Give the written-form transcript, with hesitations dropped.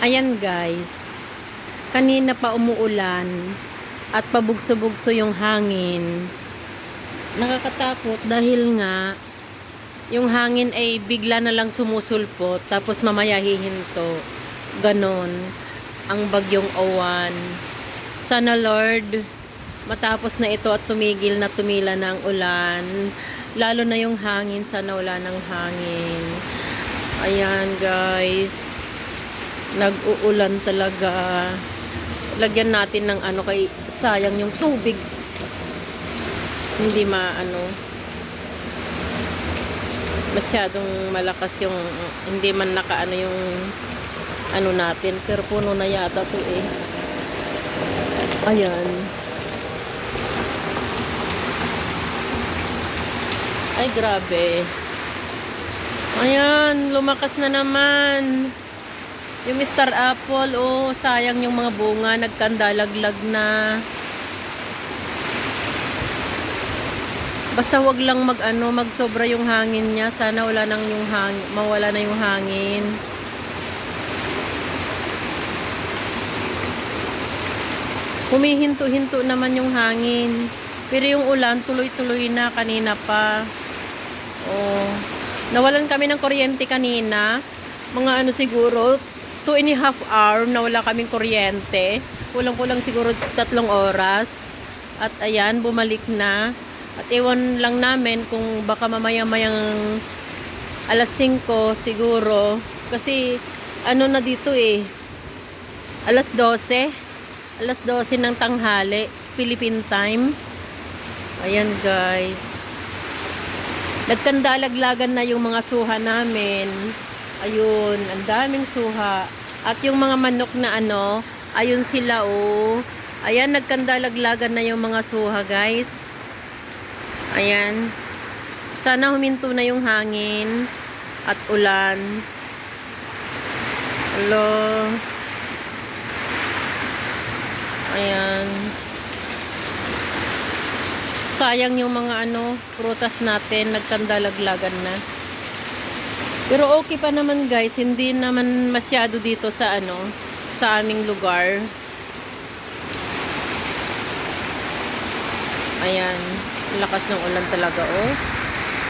Ayan guys, kanina pa umuulan at pabugso-bugso yung hangin. Nakakatakot dahil nga yung hangin ay bigla na lang sumusulpot tapos mamaya hihinto. Ganon ang bagyong Owan. Sana Lord, matapos na ito at tumigil na tumila na ang ulan. Lalo na yung hangin, sana wala ng hangin. Ayan guys, nag-uulan talaga. Lagyan natin ng ano, kay sayang yung tubig. Hindi masyadong malakas yung, hindi man nakaano yung ano natin, pero puno na yata to eh. Ayan. Ay grabe. Ayan, lumakas na naman yung Mr. Apple. Oh, sayang yung mga bunga, nagkandalaglag na. Basta wag lang magsobra yung hangin niya. Sana wala nang yung mawala na yung hangin. Humihinto-hinto naman yung hangin. Pero yung ulan tuloy-tuloy na kanina pa. Oh, nawalan kami ng kuryente kanina. Mga siguro 2.5 hour na wala kaming kuryente. Kulang-kulang siguro 3 oras. At ayan, bumalik na. At ewan lang namin kung baka mamaya-mayang alas 5 siguro. Kasi na dito eh. Alas 12 ng tanghali, Philippine time. Ayan guys. Nagkandalaglagan na yung mga suha namin. Ayun, ang daming suha. At yung mga manok na ayun sila oh. Ayan, nagkandalaglagan na yung mga suha guys. Ayan. Sana huminto na yung hangin at ulan. Hello. Ayan. Sayang yung mga prutas natin, nagkandalaglagan na. Pero okay pa naman guys, hindi naman masyado dito sa sa aming lugar. Ayan, lakas ng ulan talaga oh.